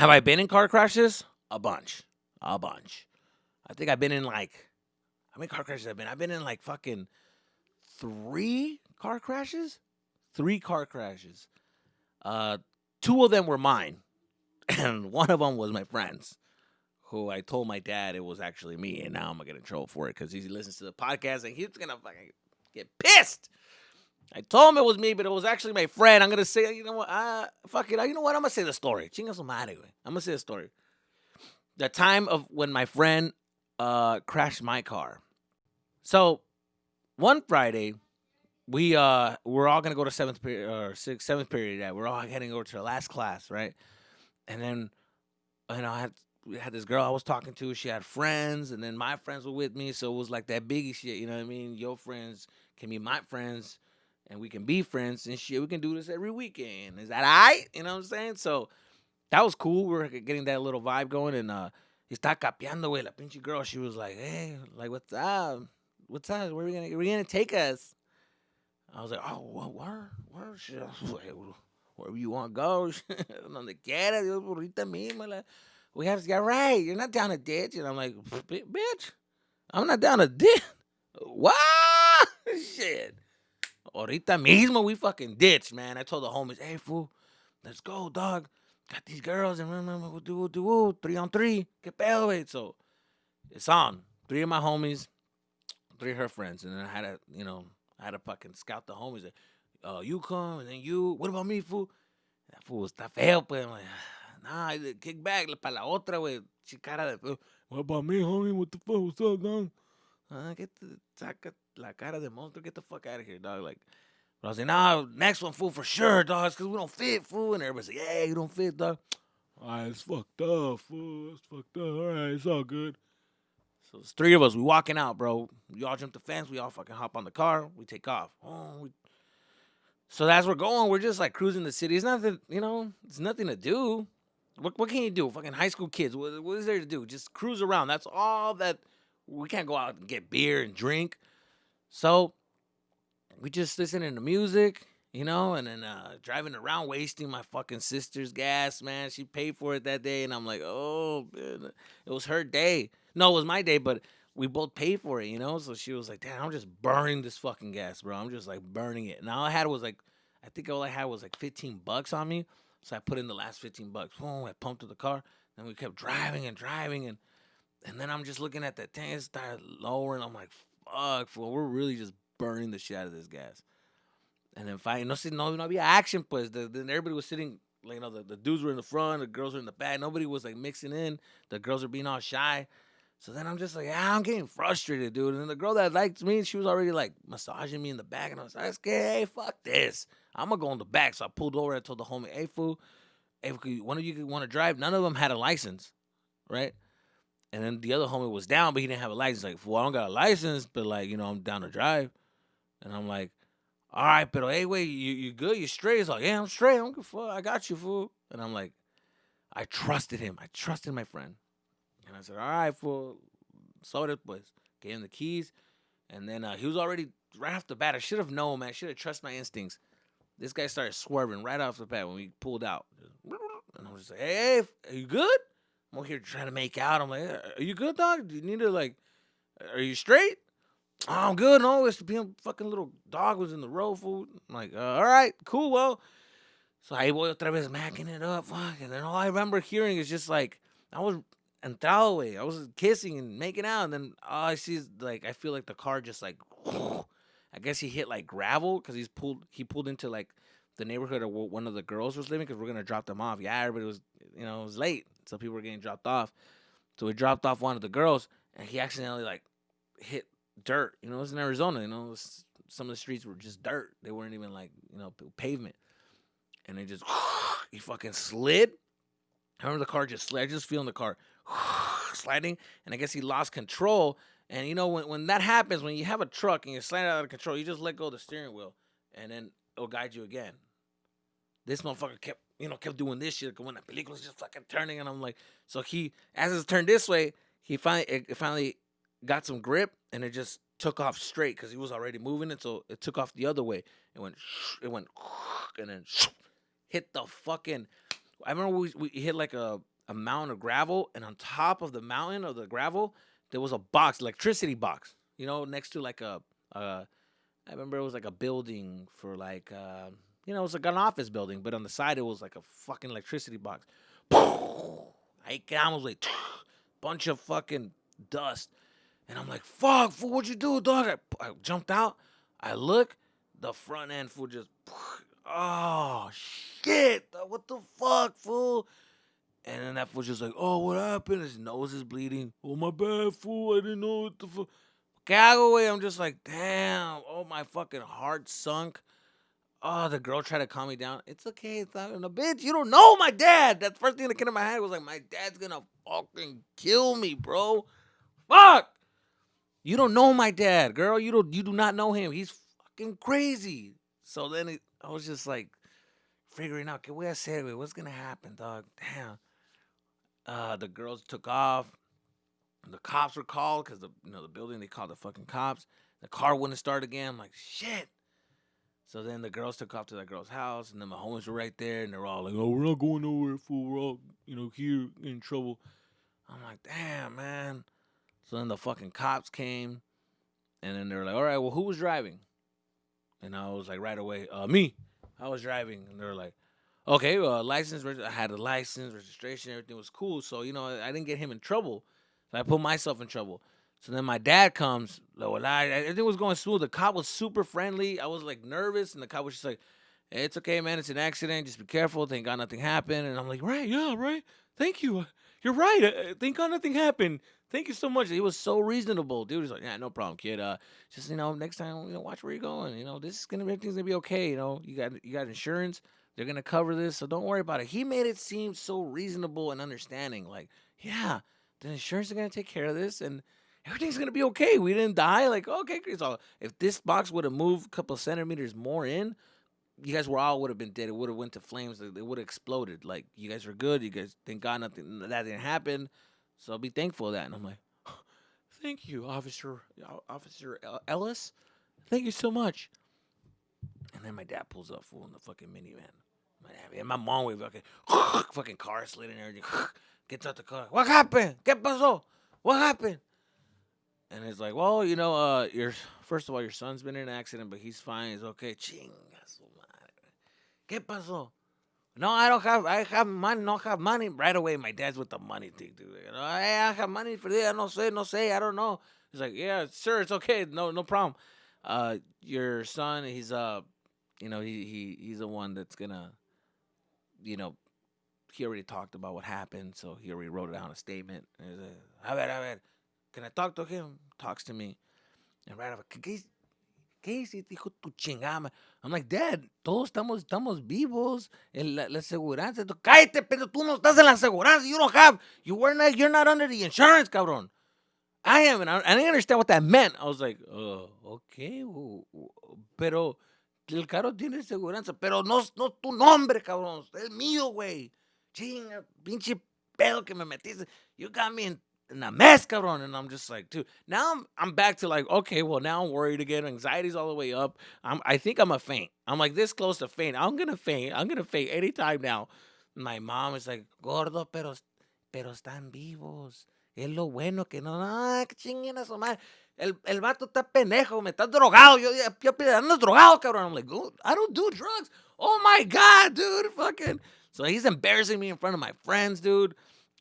Have I been in car crashes? A bunch. A bunch. I think I've been in like, how many car crashes have been? I've been in like fucking 3 car crashes? 3 car crashes. Uh, Two of them were mine, and one of them was my friend's, who I told my dad it was actually me, and now I'm gonna get in trouble for it because he listens to the podcast and he's gonna fucking get pissed. I told him it was me, but it was actually my friend. I'm gonna say, you know what? Fuck it. You know what? I'm gonna say the story. Chinga su madre, güey. I'm gonna say the story. The time of when my friend crashed my car. So one Friday, we're all gonna go to seventh period or seventh period. Yeah, we're all heading over to the last class, right? And then we had this girl I was talking to. She had friends, and then my friends were with me. So it was like that biggie shit. You know what I mean? Your friends can be my friends, and we can be friends and shit. We can do this every weekend. Is that all right? You know what I'm saying? So that was cool. We were getting that little vibe going, and he está capeando, güey. La pinche girl. She was like, "Hey, like, what's up? What's up? Where we gonna take us?" I was like, "Oh, where shit? Wherever you want to go, donde quiera, Dios, ahorita mismo. We have to get right. You're not down a ditch." And I'm like, "Bitch, I'm not down a ditch. What? Shit. Ahorita mismo, we fucking ditch, man." I told the homies, "Hey, fool, let's go, dog. Got these girls, and we'll do 3-on-3. Que pedo, wait." So it's on. 3 of my homies, 3 of her friends, and then I had to fucking scout the homies. Like, you come, and then you. What about me, fool? That fool está feo, pues. I'm like, nah, kick back para la otra, güey. Chicara de. What about me, homie? What the fuck? What's up, dog? Saca la cara de monstruo. Get the fuck out of here, dog. Like, but I was like, nah, next one, fool, for sure, dog. It's because we don't fit, fool. And everybody's like, yeah, you don't fit, dog. All right, it's fucked up, fool. It's fucked up. All right, it's all good. So it's 3 of us. We walking out, bro. We all jump the fence. We all fucking hop on the car. We take off. So as we're going, we're just like cruising the city. It's nothing, it's nothing to do. What can you do? Fucking high school kids. What is there to do? Just cruise around. That's all that. We can't go out and get beer and drink. So we just listening to music, and then driving around, wasting my fucking sister's gas, man. She paid for it that day, and I'm like, oh, man, it was her day. No, it was my day, but we both paid for it, So she was like, damn, I'm just burning this fucking gas, bro. I'm just like burning it. And all I had was like, I think all I had was like $15 on me. So I put in the last $15. Boom, I pumped to the car. Then we kept driving and driving, and then I'm just looking at that tank, it started lowering. I'm like, fuck, fool, we're really just burning the shit out of this gas. And then finally, no había action, pues. Then everybody was sitting, like, the dudes were in the front, the girls were in the back. Nobody was, like, mixing in. The girls were being all shy. So then I'm just like, I'm getting frustrated, dude. And then the girl that liked me, she was already, like, massaging me in the back. And I was like, hey, fuck this. I'm going to go in the back. So I pulled over. I told the homie, hey, fool, hey, one of you want to drive? None of them had a license, right? And then the other homie was down, but he didn't have a license. Like, fool, I don't got a license, but, like, I'm down to drive. And I'm like, all right, but hey, wait, you good? You straight? He's like, yeah, I'm straight. I don't give a fuck. I got you, fool. And I'm like, I trusted him. I trusted my friend. And I said, all right, fool. So it was. Gave him the keys. And then he was already, right off the bat, I should have known, man. I should have trusted my instincts. This guy started swerving right off the bat when we pulled out. And I was just like, hey, are you good? I'm over here trying to make out. I'm like, are you good, dog? Do you need to, like, are you straight? Oh, I'm good. No, it's the fucking little dog was in the road, food. I'm like, all right, cool. Well, so ahí voy otra vez macking it up. Fuck. And then all I remember hearing is just like, I was entrado, way. I was kissing and making out. And then all I see is like, I feel like the car just like, I guess he hit like gravel because he pulled into like the neighborhood of where one of the girls was living because we're going to drop them off. Yeah, everybody was, it was late. So people were getting dropped off. So we dropped off one of the girls and he accidentally like hit dirt. It was in Arizona. Some of the streets were just dirt. They weren't even like pavement. And it just he fucking slid. I remember the car just slid. I just feeling the car sliding, and I guess he lost control. And when that happens, when you have a truck and you're sliding out of control, you just let go of the steering wheel, and then it'll guide you again. This motherfucker kept doing this shit. When the película's just fucking turning, and I'm like, so as it's turned this way, it finally got some grip, and it just took off straight because he was already moving it, so it took off the other way. It went, and then hit the fucking. I remember we hit like a a mountain of gravel, and on top of the mountain of the gravel, there was a box, electricity box. Next to like a I remember it was like a building for like it was like an office building, but on the side it was like a fucking electricity box. I almost like bunch of fucking dust, and I'm like, "Fuck, fool, what'd you do, dog?" I jumped out. I look, the front end fool just, oh shit, what the fuck, fool? And then that fool's just like, "Oh, what happened?" His nose is bleeding. "Oh, my bad, fool. I didn't know what the fuck." ¿Qué hago, güey? I'm just like, damn. Oh, my fucking heart sunk. Oh, the girl tried to calm me down. It's okay. It's not gonna, bitch. You don't know my dad. That first thing that came to my head was like, my dad's gonna fucking kill me, bro. Fuck. You don't know my dad, girl. You do not know him. He's fucking crazy. So then I was just like figuring out, ¿qué voy a hacer, güey? What's gonna happen, dog? Damn. The girls took off. The cops were called because the building, they called the fucking cops. The car wouldn't start again. I'm like, shit. So then the girls took off to that girl's house, and then my homies were right there, and they're all like, "Oh, we're not going nowhere, fool. We're all here in trouble." I'm like, damn, man. So then the fucking cops came, and then they were like, "All right, well, who was driving?" And I was like, right away, me. I was driving, and they were like, "Okay, license. I had a license, registration, everything was cool." So I didn't get him in trouble. So I put myself in trouble. So then my dad comes. Well, everything was going smooth. The cop was super friendly. I was like nervous, and the cop was just like, "Hey, it's okay, man. It's an accident. Just be careful. Thank God nothing happened." And I'm like, "Right, yeah, right. Thank you. You're right. Thank God nothing happened. Thank you so much." He was so reasonable, dude. He's like, "Yeah, no problem, kid. Just next time, watch where you're going. This is everything's gonna be okay. You got insurance. They're gonna cover this, so don't worry about it." He made it seem so reasonable and understanding. Like, yeah, the insurance is gonna take care of this, and everything's gonna be okay. We didn't die. Like, okay, great. So if this box would have moved a couple of centimeters more in, you guys would have been dead. It would have went to flames. It would have exploded. Like, you guys are good. You guys, thank God nothing that didn't happen. So be thankful of that. And I'm like, thank you, Officer Ellis. Thank you so much. And then my dad pulls up full in the fucking minivan. And my mom was fucking car slid and everything. Gets out the car. What happened? ¿Qué pasó? What happened? And it's like, well, your first of all, your son's been in an accident, but he's fine. He's okay. Chinga su madre. ¿Qué pasó? No, I have money, don't have money. Right away, my dad's with the money thing, dude. Hey, I have money for this. No say, I don't know. He's like, yeah, sir, it's okay. No problem. Your son, he's the one that's gonna, you know, he already talked about what happened, so he already wrote down a statement. And he's like, a ver, can I talk to him? Talks to me. And right over, ¿qué hiciste, hijo tu chingada? I'm like, Dad, todos estamos vivos. La aseguranza. Cállate, pero tú no estás en la aseguranza. You're not under the insurance, cabrón. I am, and I didn't understand what that meant. I was like, okay, pero el carro tiene aseguranza, pero no tu nombre, cabrón. Es mío, güey. Chinga, pinche pedo que me metiste. You got me in a mess, cabrón. And I'm just like, dude. Now I'm back to like, okay, well, now I'm worried again. Anxiety's all the way up. I think I'm a faint. I'm like this close to faint. I'm gonna faint. I'm gonna faint anytime now. My mom is like, gordo, pero están vivos. Es lo bueno que no, que chinguen a su madre. El vato está pendejo, me está drogado. Yo andas drogado, cabrón. I'm like, oh, I don't do drugs. Oh my God, dude. Fucking. So he's embarrassing me in front of my friends, dude.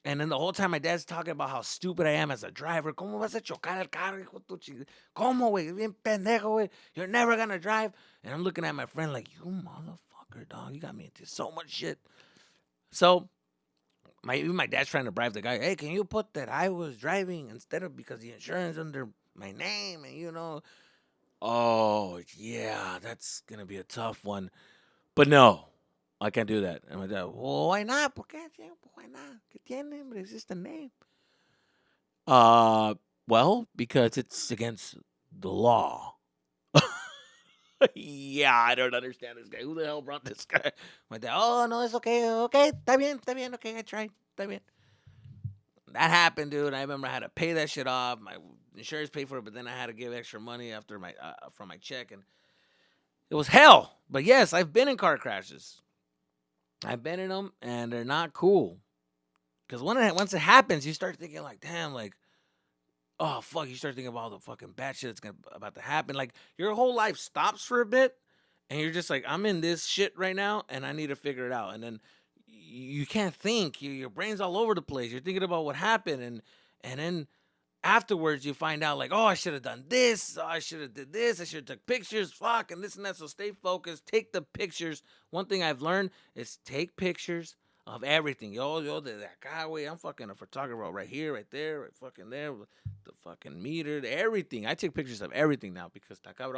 And then the whole time my dad's talking about how stupid I am as a driver. ¿Cómo vas a chocar el carro, hijo tu chingada? ¿Cómo, güey? Bien pendejo, güey. You're never gonna drive. And I'm looking at my friend like, you motherfucker, dog. You got me into so much shit. So even my dad's trying to bribe the guy. Hey, can you put that I was driving instead of because the insurance under my name and. Oh yeah, that's gonna be a tough one. But no, I can't do that. And my dad, well, why not? ¿Por qué? Why not? ¿Qué tiene? Hombre? It's just a name. Well, because it's against the law. Yeah, I don't understand this guy. Who the hell brought this guy? My dad, oh no, it's okay. Okay, está bien. Okay, I tried. Está bien. That happened, dude. I remember I had to pay that shit off. My insurance paid for it, but then I had to give extra money after from my check, and it was hell. But yes, I've been in car crashes. I've been in them, and they're not cool. Because once it happens, you start thinking like, damn, like, oh fuck, you start thinking about all the fucking bad shit that's about to happen. Like your whole life stops for a bit, and you're just like, I'm in this shit right now, and I need to figure it out. And then you can't think. Your brain's all over the place. You're thinking about what happened, and then afterwards you find out like, oh, I should have done this. Oh, I should have did this. I should have took pictures. Fuck, and this and that. So stay focused. Take the pictures. One thing I've learned is take pictures of everything. Yo, that guy. Wait, I'm fucking a photographer right here, right there, right fucking there. The fucking meter, everything. I take pictures of everything now because that cabrón